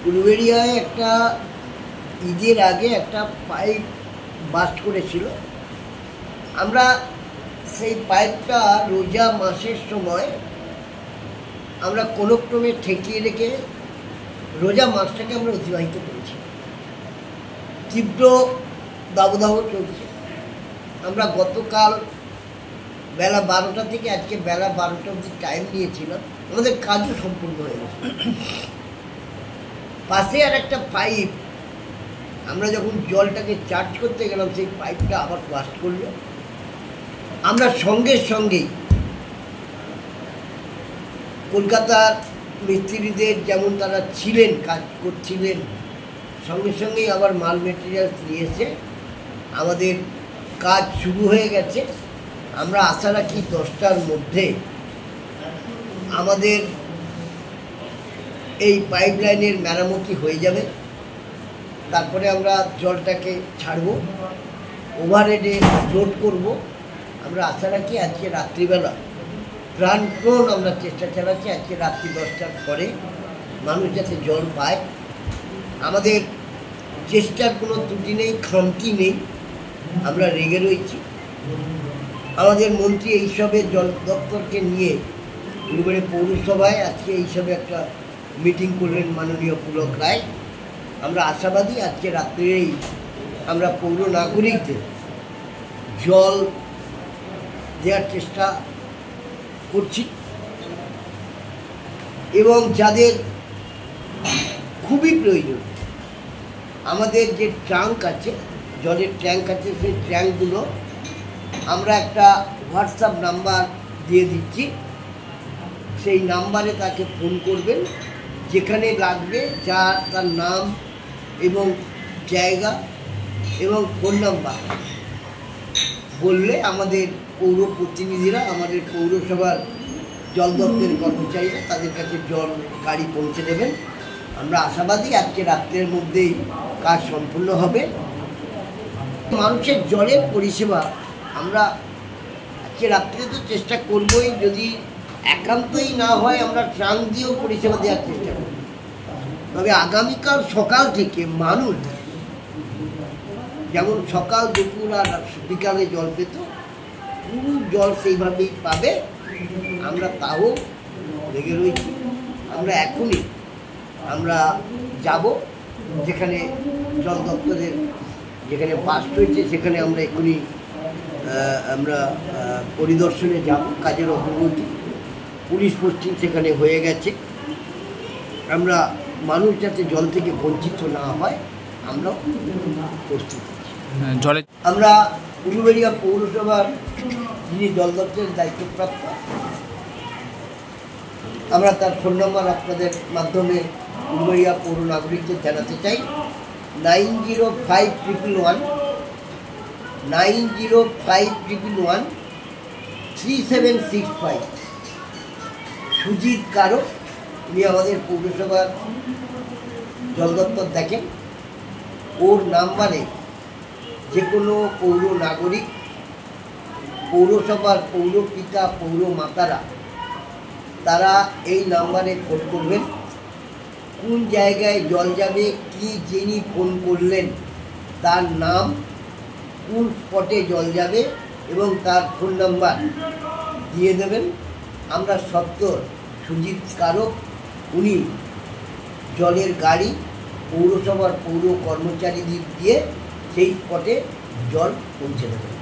উলুবেড়িয়ায় একটা ঈদের আগে একটা পাইপ বাস্ট করেছিল। আমরা সেই পাইপটা রোজা মাসের সময় আমরা কোনো ক্রমে ঠেকিয়ে রেখে রোজা মাসটাকে আমরা অতিবাহিত করেছি। তীব্র দাবদাহ চলছে। আমরা গতকাল বেলা 12টা থেকে আজকে বেলা 12টা অবধি টাইম নিয়েছিলাম। আমাদের কাজও সম্পূর্ণ হয়ে গেছে। পাশে আর একটা পাইপ, আমরা যখন জলটাকে চার্জ করতে গেলাম সেই পাইপটা আবার বাস্ট করলো। আমরা সঙ্গে সঙ্গেই কলকাতার মিস্ত্রিদের যেমন তারা ছিলেন, কাজ করছিলেন, সঙ্গে সঙ্গেই আবার মাল মেটেরিয়ালস নিয়ে এসে আমাদের কাজ শুরু হয়ে গেছে। আমরা আশা রাখি 10টার মধ্যে আমাদের এই পাইপলাইনের মেরামতি হয়ে যাবে। তারপরে আমরা জলটাকে ছাড়ব, ওভারহেডে লোড করব। আমরা আশা রাখি আজকে রাত্রিবেলা প্রাণপণ আমরা চেষ্টা চালাচ্ছি আজকে রাত্রি 10টার পরে মানুষ যাতে জল পায়। আমাদের চেষ্টার কোনো ত্রুটি নেই, খামতি নেই। আমরা রেগে রয়েছি। আমাদের মন্ত্রী এইসবে জল দপ্তরকে নিয়ে উলুবেড়িয়া পৌরসভায় আজকে এইসবে একটা মিটিং করলেন মাননীয় পুলক রায়। আমরা আশাবাদী আজকে রাত্রেই আমরা পৌর নাগরিকদের জল দেওয়ার চেষ্টা করছি এবং যাদের খুবই প্রয়োজন, আমাদের যে ট্যাঙ্ক আছে, জলের ট্যাঙ্ক আছে, সেই ট্যাঙ্কগুলো আমরা একটা হোয়াটসঅ্যাপ নাম্বার দিয়ে দিচ্ছি। সেই নাম্বারে তাকে ফোন করবেন, যেখানে লাগবে তার নাম এবং জায়গা এবং ফোন নাম্বার বললে আমাদের পৌর প্রতিনিধিরা, আমাদের পৌরসভার জল দপ্তরের কর্মচারীরা তাদের কাছে জল গাড়ি পৌঁছে দেবেন। আমরা আশাবাদী আজকে রাত্রের মধ্যেই কাজ সম্পূর্ণ হবে। মানুষের জলের পরিষেবা আমরা আজকে রাত্রে তো চেষ্টা করবই, যদি একান্তই না হয় আমরা ট্রাঙ্ক দিয়েও পরিষেবা দেওয়ার চেষ্টা করব। তবে আগামীকাল সকাল থেকে মানুষ যেমন সকাল, দুপুর আর বিকালে জল পেত, পুরো জল সেইভাবেই পাবে। আমরা তাও লেগে রয়েছি। আমরা এখনই যাব যেখানে জল দপ্তরের যেখানে বাস্ট হয়েছে সেখানে আমরা এখনই পরিদর্শনে যাব। কাজের অগ্রগতি, পুলিশ পোস্টিং সেখানে হয়ে গেছে। আমরা মানুষ যাতে জল থেকে বঞ্চিত না হয় আমরা প্রস্তুত জলে। আমরা উলুবেড়িয়া পৌরসভার যিনি জল দপ্তরের দায়িত্বপ্রাপ্ত, আমরা তার ফোন নম্বর আপনাদের মাধ্যমে উলুবেড়িয়া পৌর নাগরিকদের জানাতে চাই। 90513765 সুজিত কারক, উনি আমাদের পৌরসভার জল দপ্তর দেখেন। ওর নাম্বারে যে কোনো পৌর নাগরিক, পৌরসভার পৌরপিতা, পৌরমাতারা তারা এই নাম্বারে ফোন করবেন। কোন জায়গায় জল যাবে, কি যিনি ফোন করলেন তার নাম, কোন স্পটে জল যাবে এবং তার ফোন নাম্বার দিয়ে দেবেন। আমরা সত্তর সুজিত কারক, উনি জলের গাড়ি পৌরসভার পৌর কর্মচারীদের দিয়ে সেই স্পটে জল পৌঁছে দেবেন।